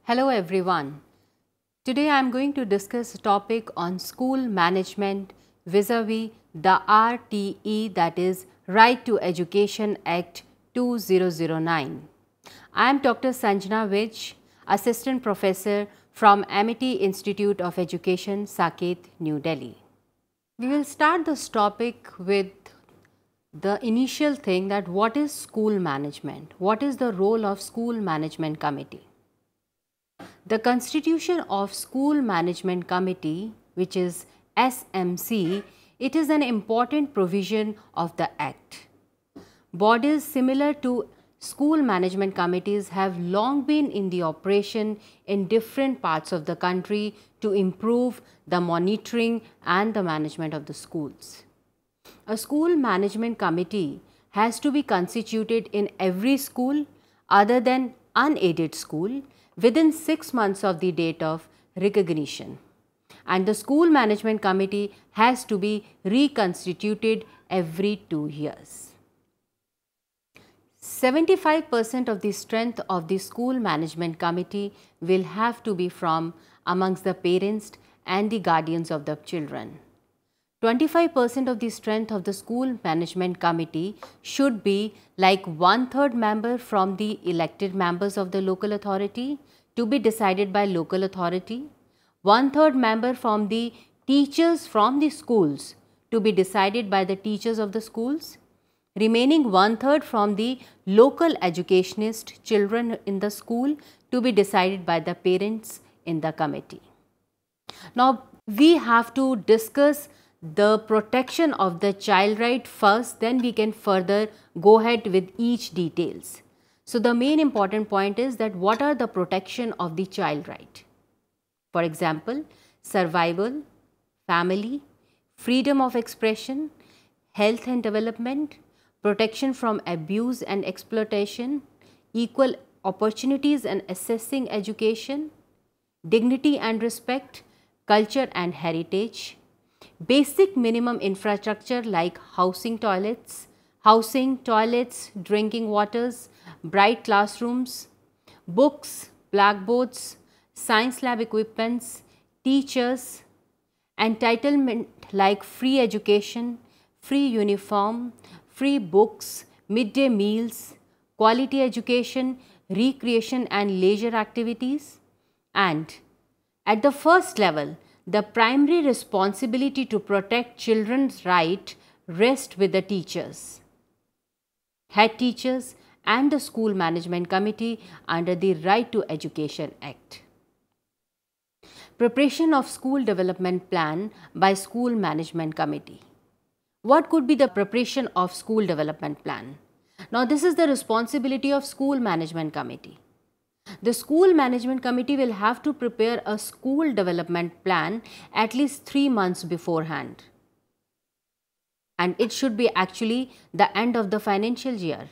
Hello everyone. Today I am going to discuss a topic on school management vis-a-vis the RTE, that is Right to Education Act 2009. I am Dr. Sanjana Vij, Assistant Professor from Amity Institute of Education, Saket, New Delhi. We will start this topic with the initial thing, that what is school management? What is the role of school management committee? The constitution of School Management Committee, which is SMC, it is an important provision of the Act. Bodies similar to school management committees have long been in the operation in different parts of the country to improve the monitoring and the management of the schools. A school management committee has to be constituted in every school other than unaided school within 6 months of the date of recognition, and the school management committee has to be reconstituted every 2 years. 75% of the strength of the school management committee will have to be from amongst the parents and the guardians of the children. 25% of the strength of the school management committee should be like 1/3 member from the elected members of the local authority to be decided by local authority, 1/3 member from the teachers from the schools to be decided by the teachers of the schools, remaining 1/3 from the local educationist children in the school to be decided by the parents in the committee. Now, we have to discuss the protection of the child right first, then we can further go ahead with each details. So, the main important point is that what are the protection of the child right? For example, survival, family, freedom of expression, health and development, protection from abuse and exploitation, equal opportunities and assessing education, dignity and respect, culture and heritage, basic minimum infrastructure like housing, toilets, drinking waters, bright classrooms, books, blackboards, science lab equipments, teachers, entitlement like free education, free uniform, free books, midday meals, quality education, recreation and leisure activities, and at the first level, the primary responsibility to protect children's right rests with the teachers, head teachers and the school management committee under the Right to Education Act. Preparation of school development plan by school management committee. What could be the preparation of school development plan? Now, this is the responsibility of school management committee. The school management committee will have to prepare a school development plan at least 3 months beforehand, and it should be actually the end of the financial year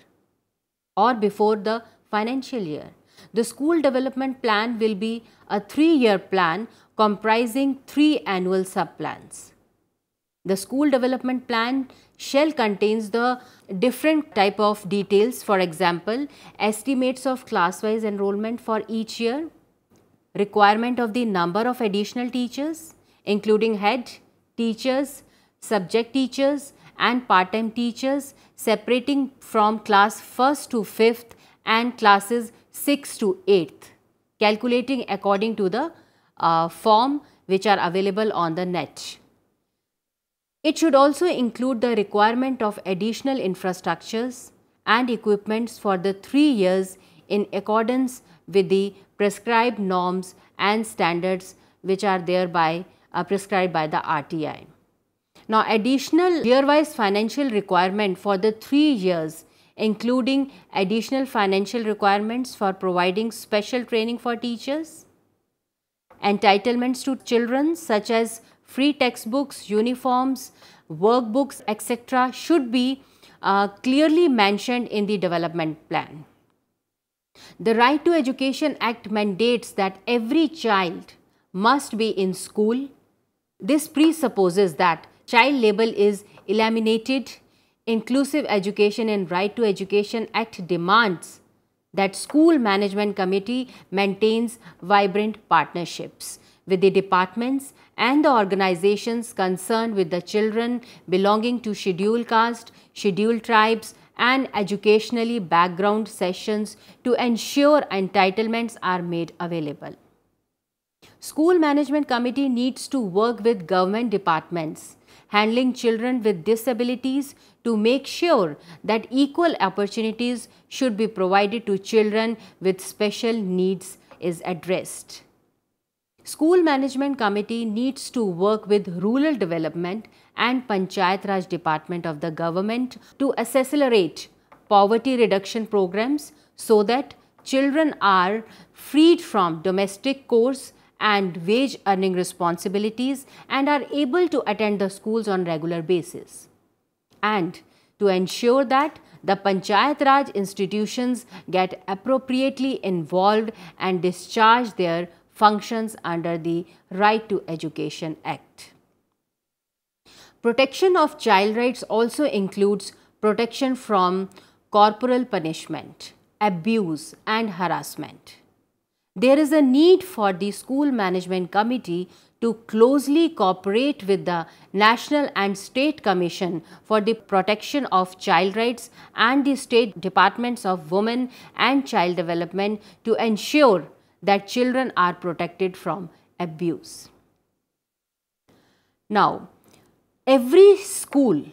or before the financial year. The school development plan will be a 3-year plan comprising 3 annual sub-plans. The school development plan shall contains the different type of details, for example, estimates of class-wise enrollment for each year, requirement of the number of additional teachers, including head teachers, subject teachers and part-time teachers, separating from class 1st to 5th and classes 6th to 8th, calculating according to the form which are available on the net. It should also include the requirement of additional infrastructures and equipments for the 3 years in accordance with the prescribed norms and standards which are thereby prescribed by the RTI. Now, additional year-wise financial requirement for the 3 years, including additional financial requirements for providing special training for teachers, entitlements to children such as free textbooks, uniforms, workbooks, etc. should be clearly mentioned in the development plan. The Right to Education Act mandates that every child must be in school. This presupposes that child labor is eliminated. Inclusive Education and Right to Education Act demands that school management committee maintains vibrant partnerships with the departments and the organizations concerned with the children belonging to scheduled caste, scheduled tribes and educationally background sessions to ensure entitlements are made available. School management committee needs to work with government departments handling children with disabilities to make sure that equal opportunities should be provided to children with special needs is addressed. School management committee needs to work with rural development and Panchayat Raj department of the government to accelerate poverty reduction programs so that children are freed from domestic chores and wage earning responsibilities and are able to attend the schools on regular basis. And to ensure that the Panchayat Raj institutions get appropriately involved and discharge their functions under the Right to Education Act. Protection of child rights also includes protection from corporal punishment, abuse and harassment. There is a need for the school management committee to closely cooperate with the National and State Commission for the Protection of Child Rights and the State Departments of Women and Child Development to ensure that children are protected from abuse. Now, every school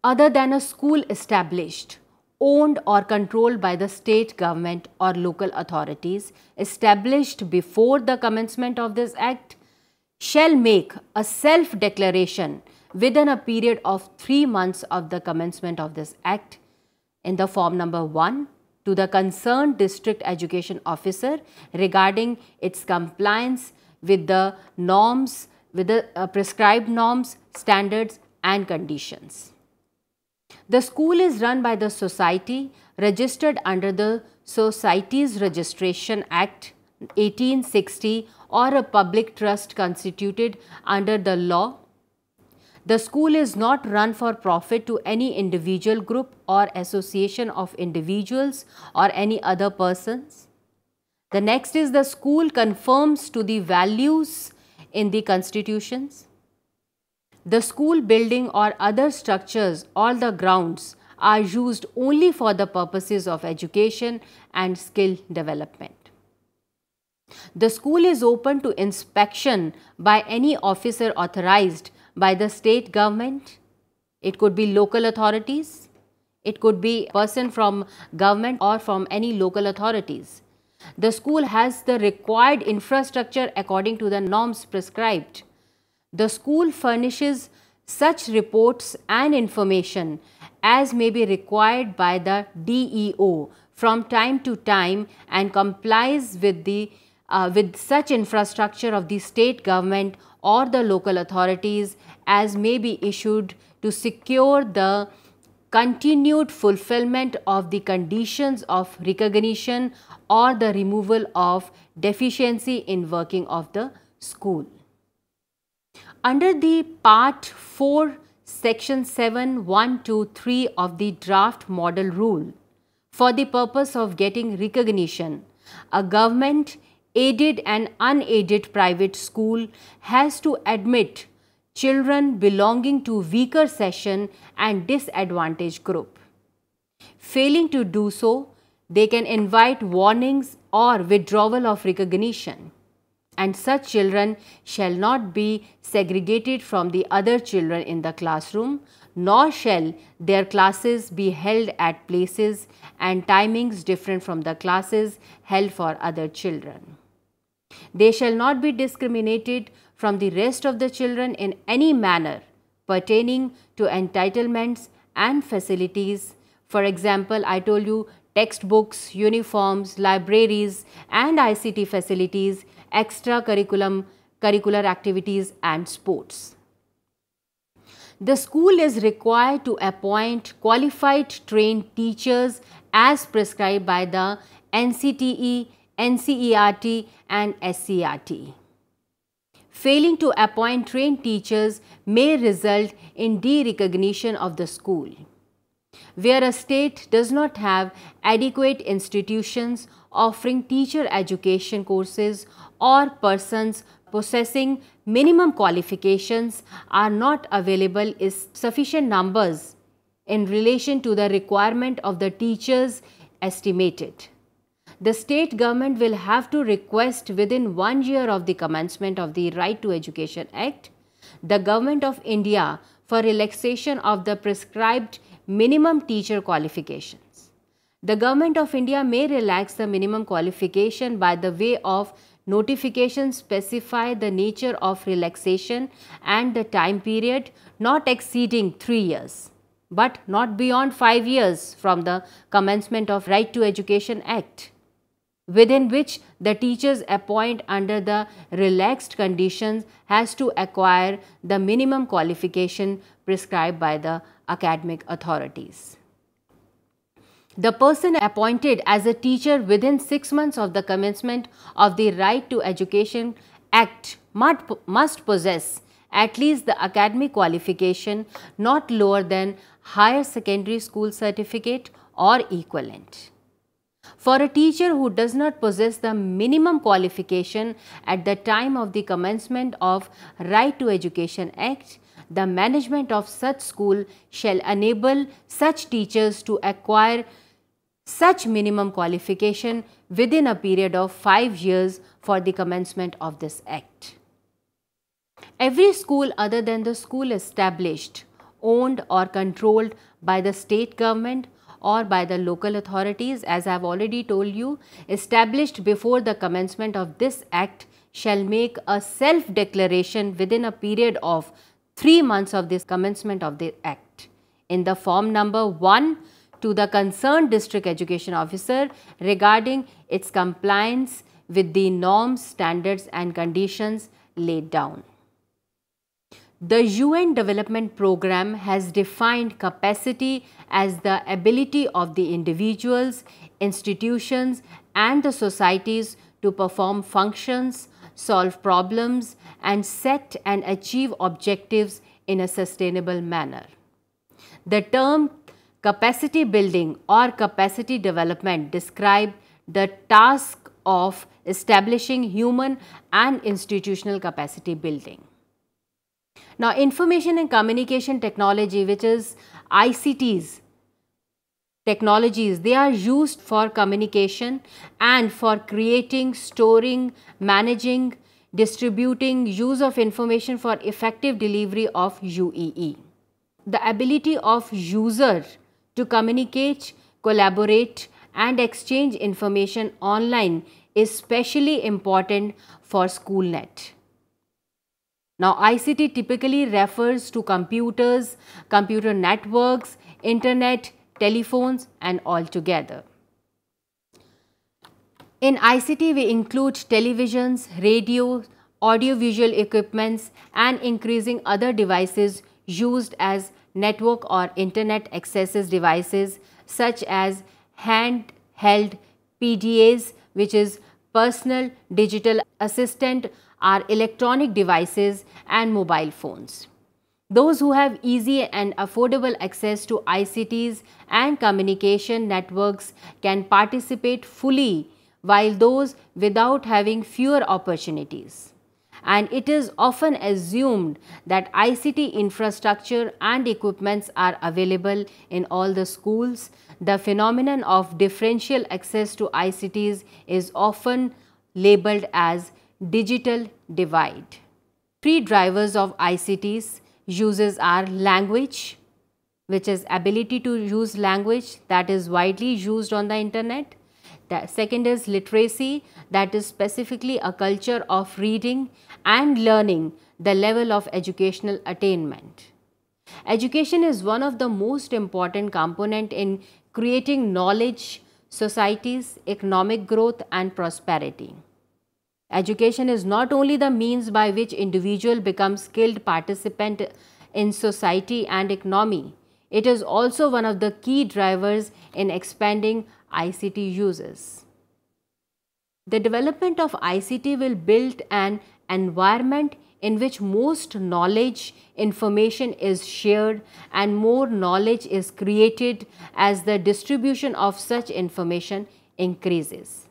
other than a school established, owned or controlled by the state government or local authorities established before the commencement of this act shall make a self-declaration within a period of 3 months of the commencement of this act in the form number 1 to the concerned district education officer regarding its compliance with the norms, with the prescribed norms, standards and conditions. The school is run by the society registered under the Societies Registration Act 1860 or a public trust constituted under the law. The school is not run for profit to any individual group or association of individuals or any other persons. The next is the school conforms to the values in the constitutions. The school building or other structures or the grounds are used only for the purposes of education and skill development. The school is open to inspection by any officer authorized by the state government. It could be local authorities. It could be a person from government or from any local authorities. The school has the required infrastructure according to the norms prescribed. The school furnishes such reports and information as may be required by the DEO from time to time and complies with with such infrastructure of the state government or the local authorities as may be issued to secure the continued fulfillment of the conditions of recognition or the removal of deficiency in working of the school. Under the Part 4, Section 7, 1, 2, 3 of the Draft Model Rule, for the purpose of getting recognition, a government aided and unaided private school has to admit children belonging to weaker section and disadvantaged group. Failing to do so, they can invite warnings or withdrawal of recognition, and such children shall not be segregated from the other children in the classroom, nor shall their classes be held at places and timings different from the classes held for other children. They shall not be discriminated from the rest of the children in any manner pertaining to entitlements and facilities. For example, I told you textbooks, uniforms, libraries and ICT facilities, curricular activities and sports. The school is required to appoint qualified trained teachers as prescribed by the NCTE, NCERT and SCERT. Failing to appoint trained teachers may result in derecognition of the school. Where a state does not have adequate institutions offering teacher education courses or persons possessing minimum qualifications are not available is sufficient numbers in relation to the requirement of the teachers estimated. The state government will have to request within 1 year of the commencement of the Right to Education Act, the Government of India for relaxation of the prescribed minimum teacher qualifications. The Government of India may relax the minimum qualification by the way of notification specify the nature of relaxation and the time period not exceeding 3 years, but not beyond 5 years from the commencement of Right to Education Act, within which the teachers appoint under the relaxed conditions has to acquire the minimum qualification prescribed by the academic authorities. The person appointed as a teacher within 6 months of the commencement of the Right to Education Act must possess at least the academic qualification not lower than higher secondary school certificate or equivalent. For a teacher who does not possess the minimum qualification at the time of the commencement of Right to Education Act, the management of such school shall enable such teachers to acquire such minimum qualification within a period of 5 years for the commencement of this act. Every school other than the school established, owned or controlled by the state government or by the local authorities, as I have already told you, established before the commencement of this act shall make a self-declaration within a period of 3 months of this commencement of the act in the form number 1 to the concerned district education officer regarding its compliance with the norms, standards and conditions laid down. The UN Development Programme has defined capacity as the ability of the individuals, institutions and the societies to perform functions, solve problems and set and achieve objectives in a sustainable manner. The term capacity building or capacity development describe the task of establishing human and institutional capacity building. Now, information and communication technology, which is ICTs technologies, they are used for communication and for creating, storing, managing, distributing, use of information for effective delivery of UEE. The ability of user to communicate, collaborate and exchange information online is especially important for SchoolNet. Now, ICT typically refers to computers, computer networks, internet, telephones and all together. In ICT, we include televisions, radio, audiovisual equipments and increasing other devices used as network or internet access devices such as handheld PDAs, which is personal digital assistant, are electronic devices and mobile phones. Those who have easy and affordable access to ICTs and communication networks can participate fully, while those without having fewer opportunities. And it is often assumed that ICT infrastructure and equipments are available in all the schools. The phenomenon of differential access to ICTs is often labeled as digital divide. Three drivers of ICTs uses are language, which is ability to use language that is widely used on the internet. The second is literacy, that is specifically a culture of reading and learning, the level of educational attainment. Education is one of the most important component in creating knowledge, societies, economic growth and prosperity. Education is not only the means by which individual becomes skilled participant in society and economy, it is also one of the key drivers in expanding ICT uses. The development of ICT will build an environment in which most knowledge, information is shared and more knowledge is created as the distribution of such information increases.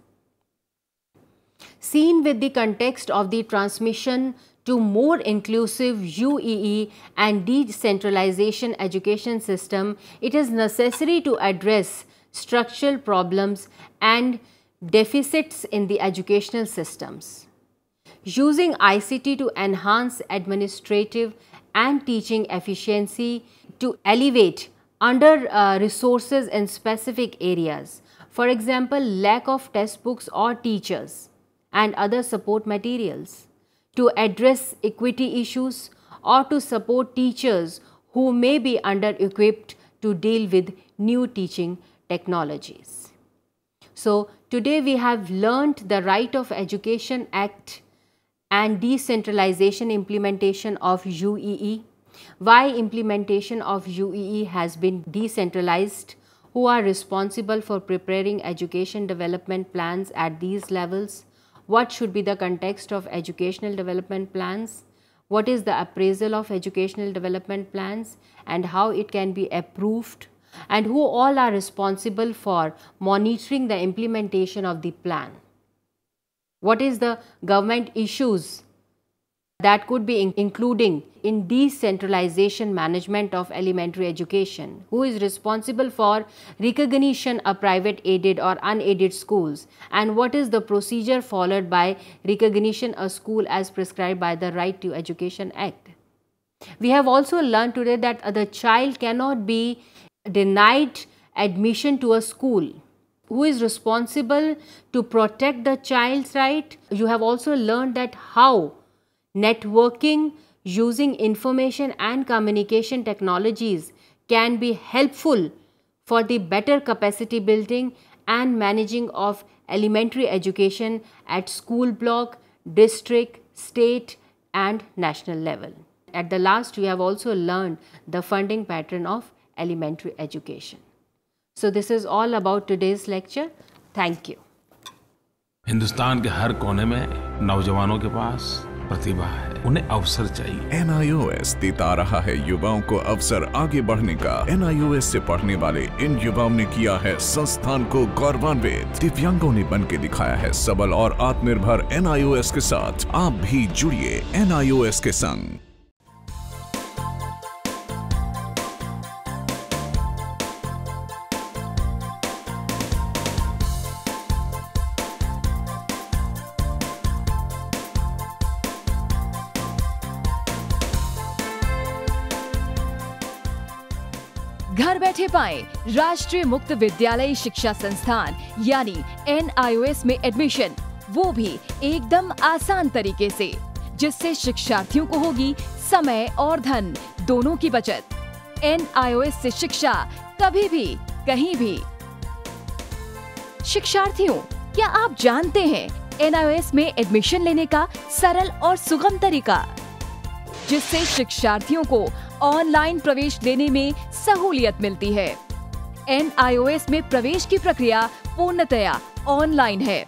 Seen with the context of the transmission to more inclusive UEE and decentralization education system, it is necessary to address structural problems and deficits in the educational systems. Using ICT to enhance administrative and teaching efficiency to elevate resources in specific areas, for example, lack of textbooks or teachers and other support materials, to address equity issues or to support teachers who may be under-equipped to deal with new teaching technologies. So, today we have learnt the Right of Education Act and decentralization implementation of UEE, why implementation of UEE has been decentralized, who are responsible for preparing education development plans at these levels, what should be the context of educational development plans, what is the appraisal of educational development plans and how it can be approved, and who all are responsible for monitoring the implementation of the plan. What is the government issues that could be including in decentralization management of elementary education? Who is responsible for recognition of private aided or unaided schools? And what is the procedure followed by recognition of school as prescribed by the Right to Education Act? We have also learned today that the child cannot be denied admission to a school. Who is responsible to protect the child's right? You have also learned that how networking using information and communication technologies can be helpful for the better capacity building and managing of elementary education at school block, district, state and national level. At the last, you have also learned the funding pattern of elementary education. So this is all about today's lecture. Thank you. Hindustan के हर कोने में नौजवानों के पास प्रतिभा है, उन्हें अवसर चाहिए। NIOS देता रहा है युवाओं को अवसर आगे बढ़ने का। NIOS से पढ़ने वाले इन युवाओं ने किया है संस्थान को गौरवान्वित। दिव्यांगों ने बन के दिखाया है सबल और आत्मनिर्भर। NIOS के साथ आप भी जुड़िए NIOS के संग। घर बैठे पाएं राष्ट्रीय मुक्त विद्यालय शिक्षा संस्थान यानी NIOS में एडमिशन, वो भी एकदम आसान तरीके से, जिससे शिक्षार्थियों को होगी समय और धन दोनों की बचत। NIOS से शिक्षा कभी भी कहीं भी। शिक्षार्थियों, क्या आप जानते हैं NIOS में एडमिशन लेने का सरल और सुगम तरीका, जिससे शिक्षार्थियों को ऑनलाइन प्रवेश लेने में सहूलियत मिलती है। NIOS में प्रवेश की प्रक्रिया पूर्णतया ऑनलाइन है।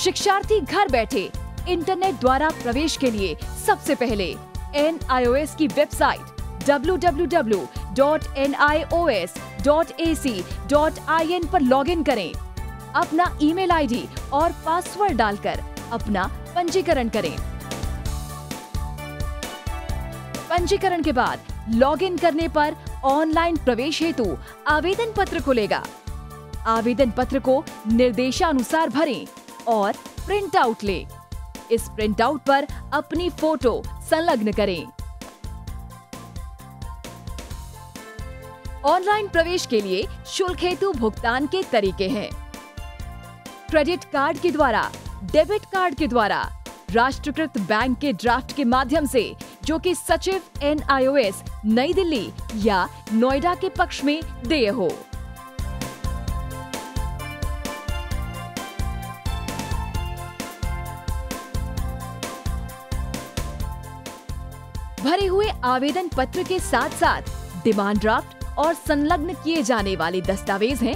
शिक्षार्थी घर बैठे इंटरनेट द्वारा प्रवेश के लिए सबसे पहले NIOS की वेबसाइट www.nios.ac.in पर लॉगिन करें। अपना ईमेल आईडी और पासवर्ड डालकर अपना पंजीकरण करें। पंजीकरण के बाद लॉगिन करने पर ऑनलाइन प्रवेश हेतु आवेदन पत्र खुलेगा। आवेदन पत्र को निर्देशानुसार भरें और प्रिंट आउट लें। इस प्रिंट आउट पर अपनी फोटो संलग्न करें। ऑनलाइन प्रवेश के लिए शुल्क हेतु भुगतान के तरीके हैं: क्रेडिट कार्ड के द्वारा, डेबिट कार्ड के द्वारा, राष्ट्रीयकृत बैंक के ड्राफ्ट के माध्यम से, जो कि सचिव NIOS नई दिल्ली या नोएडा के पक्ष में देय हो। भरे हुए आवेदन पत्र के साथ साथ डिमांड ड्राफ्ट और संलग्न किए जाने वाले दस्तावेज हैं: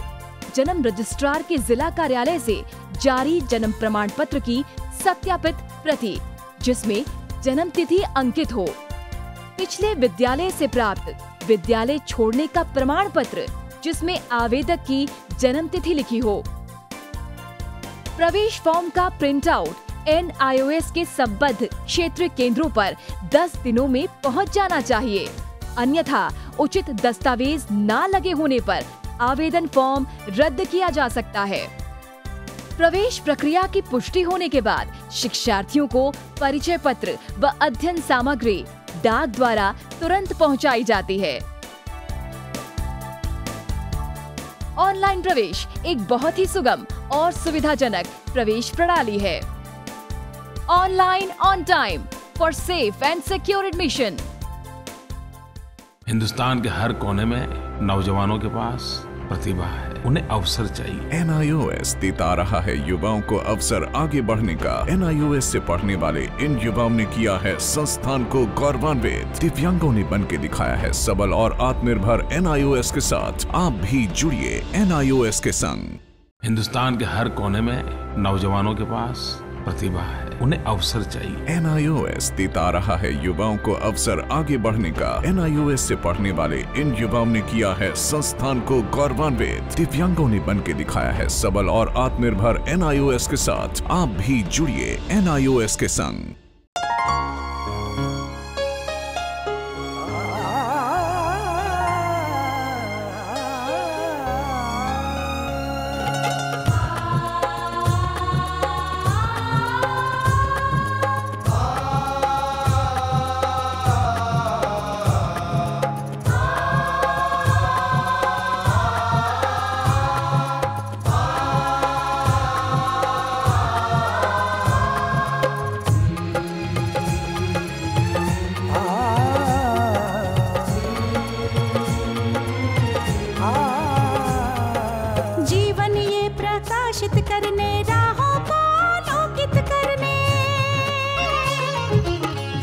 जन्म रजिस्ट्रार के जिला कार्यालय से जारी जन्म प्रमाण पत्र की सत्यापित प्रति जिसमें जन्म तिथि अंकित हो, पिछले विद्यालय से प्राप्त विद्यालय छोड़ने का प्रमाण पत्र जिसमें आवेदक की जन्म तिथि लिखी हो। प्रवेश फॉर्म का प्रिंट आउट NIOS के संबद्ध क्षेत्रीय केंद्रों पर 10 दिनों में पहुंच जाना चाहिए, अन्यथा उचित दस्तावेज न लगे होने पर आवेदन फॉर्म रद्द किया जा सकता है। प्रवेश प्रक्रिया की पुष्टि होने के बाद शिक्षार्थियों को परिचय पत्र व अध्ययन सामग्री डाक द्वारा तुरंत पहुंचाई जाती है। ऑनलाइन प्रवेश एक बहुत ही सुगम और सुविधाजनक प्रवेश प्रणाली है। Online on time for safe and secure admission. Hindustan के हर कोने में नौजवानों के पास प्रतिभा है, उन्हें अवसर चाहिए। NIOS देता रहा है युवाओं को अवसर आगे बढ़ने का। NIOS से पढ़ने वाले इन युवाओं ने किया है संस्थान को गौरवान्वित। दिव्यांगों ने बन के दिखाया है सबल और आत्मनिर्भर। NIOS के साथ आप भी जुड़िए NIOS के संग। हिंदुस्तान के हर कोने में नौजवानों के पास प्रतिभा है, उन्हें अवसर चाहिए। NIOS देता रहा है युवाओं को अवसर आगे बढ़ने का। NIOS से पढ़ने वाले इन युवाओं ने किया है संस्थान को गौरवान्वित। दिव्यांगों ने बन के दिखाया है सबल और आत्मनिर्भर। NIOS के साथ आप भी जुड़िए NIOS के संग।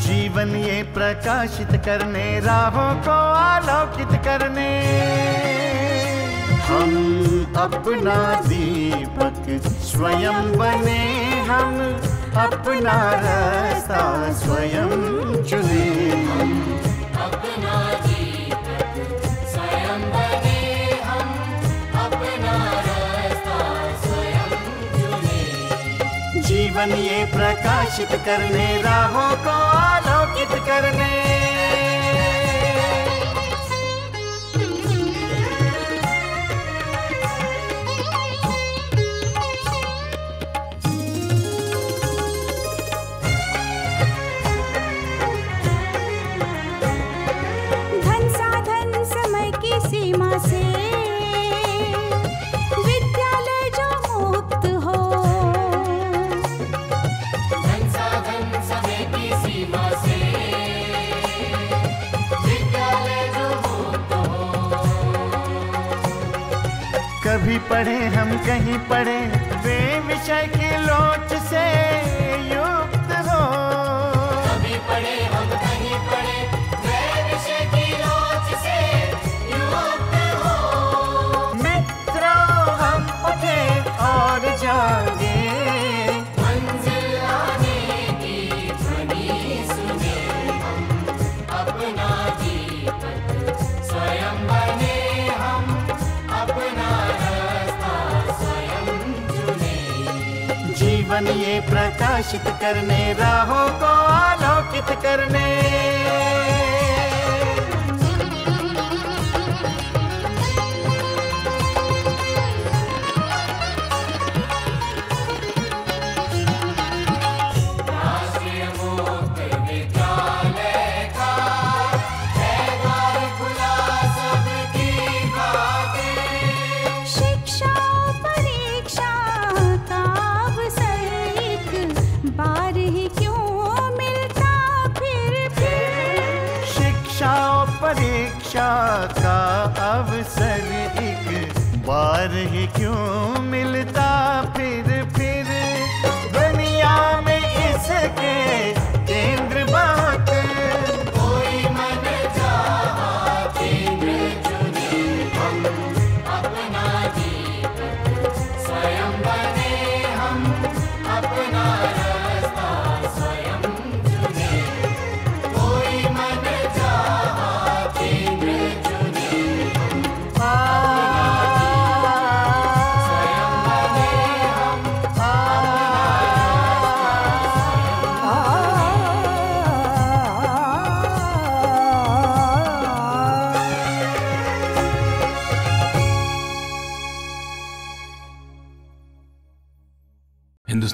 जीवन ये प्रकाशित करने, राहों को आलोकित करने, हम अपना दीपक स्वयं बने, हम अपना रास्ता स्वयं चुने। हम अपना दीपक स्वयं बने, हम अपना रास्ता स्वयं चुने। जीवन ये प्रकाशित करने, राहों को आलोकित करने। धन साधन समय की सीमा से विद्यालय जो मुक्त हो, धन साधन समय की सीमा से विद्यालय जो मुक्त हो। कभी पढ़े हम कहीं पढ़े, वे विषय की लोच से युक्त हो। कभी पढ़े हम कहीं पढ़े, वे विषय की लोच से युक्त हो। मित्रों हम उठे और जागे, मंजिल आने की ध्वनि सुने। हम अपना दीपक स्वयं बने, हम अपना रास्ता स्वयं चुने। जीवन ये प्रकाशित करने, राहों को आलोकित करने। राष्ट्रीय मुक्त विद्यालय का है द्वार खुला सबकी खातिर। शिक्षा परीक्षा का अवसर एक बार ही क्यों मिलता फिर फिर। शिक्षा और परीक्षा का अवसर एक बार ही क्यों मिलता फिर फिर। दुनिया में इसके केंद्र बहुत, कोई मन चाहा केंद्र चुने। हम अपना दीपक स्वयं बने, हम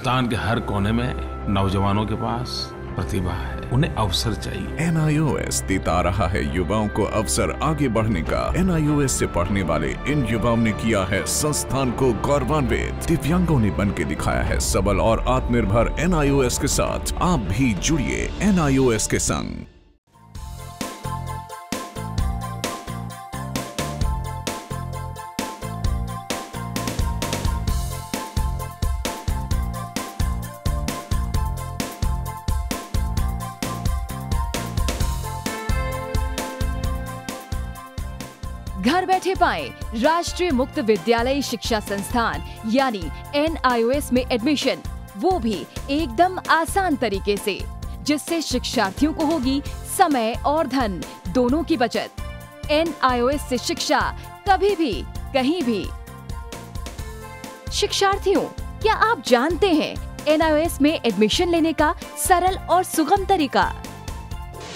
हिंदुस्तान के हर कोने में नौजवानों के पास प्रतिभा है, उन्हें अवसर चाहिए। NIOS देता रहा है युवाओं को अवसर आगे बढ़ने का। NIOS से पढ़ने वाले इन युवाओं ने किया है संस्थान को गौरवान्वित। दिव्यांगों ने बन के दिखाया है सबल और आत्मनिर्भर। NIOS के साथ आप भी जुड़िए NIOS के संग। घर बैठे पाएं राष्ट्रीय मुक्त विद्यालय शिक्षा संस्थान यानी NIOS में एडमिशन, वो भी एकदम आसान तरीके से, जिससे शिक्षार्थियों को होगी समय और धन दोनों की बचत। NIOS से शिक्षा कभी भी कहीं भी। शिक्षार्थियों, क्या आप जानते हैं NIOS में एडमिशन लेने का सरल और सुगम तरीका,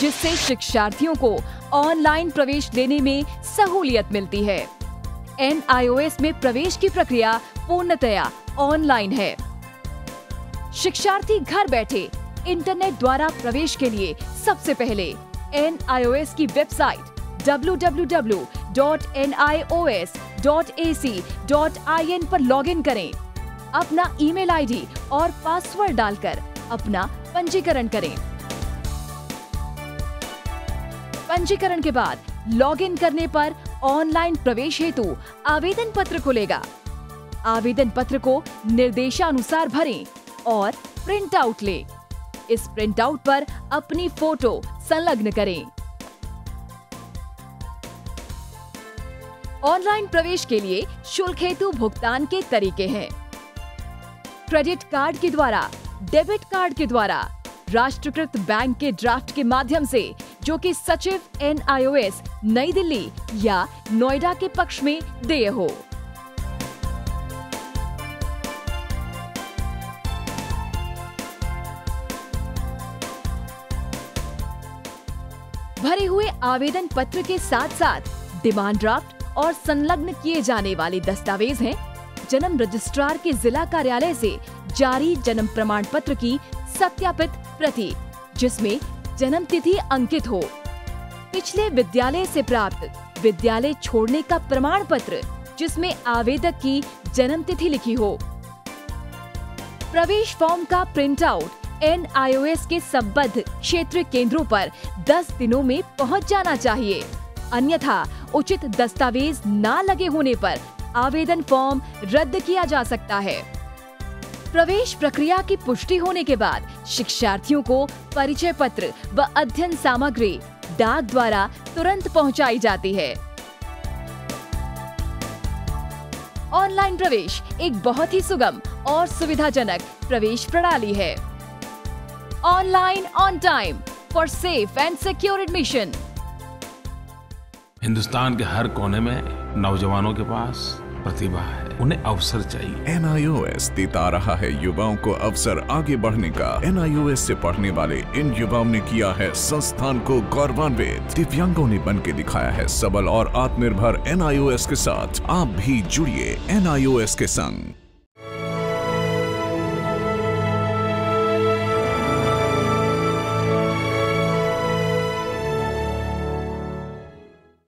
जिससे शिक्षार्थियों को ऑनलाइन प्रवेश लेने में सहूलियत मिलती है। NIOS में प्रवेश की प्रक्रिया पूर्णतया ऑनलाइन है। शिक्षार्थी घर बैठे इंटरनेट द्वारा प्रवेश के लिए सबसे पहले NIOS की वेबसाइट www.nios.ac.in पर लॉगिन करें। अपना ईमेल आईडी और पासवर्ड डालकर अपना पंजीकरण करें। पंजीकरण के बाद लॉगिन करने पर ऑनलाइन प्रवेश हेतु आवेदन पत्र खुलेगा। आवेदन पत्र को निर्देशानुसार भरें और प्रिंट आउट लें। इस प्रिंट आउट पर अपनी फोटो संलग्न करें। ऑनलाइन प्रवेश के लिए शुल्क हेतु भुगतान के तरीके हैं: क्रेडिट कार्ड के द्वारा, डेबिट कार्ड के द्वारा, राष्ट्रीयकृत बैंक के ड्राफ्ट के माध्यम से, जो कि सचिव NIOS नई दिल्ली या नोएडा के पक्ष में देय हो। भरे हुए आवेदन पत्र के साथ साथ डिमांड ड्राफ्ट और संलग्न किए जाने वाले दस्तावेज हैं: जन्म रजिस्ट्रार के जिला कार्यालय से जारी जन्म प्रमाण पत्र की सत्यापित प्रति, जिसमें जन्म तिथि अंकित हो, पिछले विद्यालय से प्राप्त विद्यालय छोड़ने का प्रमाण पत्र, जिसमें आवेदक की जन्म तिथि लिखी हो। प्रवेश फॉर्म का प्रिंट आउट NIOS के संबद्ध क्षेत्रीय केंद्रों पर 10 दिनों में पहुंच जाना चाहिए, अन्यथा उचित दस्तावेज न लगे होने पर आवेदन फॉर्म रद्द किया जा सकता है। प्रवेश प्रक्रिया की पुष्टि होने के बाद शिक्षार्थियों को परिचय पत्र व अध्ययन सामग्री डाक द्वारा तुरंत पहुंचाई जाती है। ऑनलाइन प्रवेश एक बहुत ही सुगम और सुविधाजनक प्रवेश प्रणाली है। Online on time for safe and secure admission. Hindustan के हर कोने में नौजवानों के पास प्रतिभा है, उन्हें अवसर चाहिए। NIOS देता रहा है युवाओं को अवसर आगे बढ़ने का। NIOS से पढ़ने वाले इन युवाओं ने किया है संस्थान को गौरवान्वित। दिव्यांगों ने बन के दिखाया है सबल और आत्मनिर्भर। NIOS के साथ आप भी जुड़िए NIOS के संग।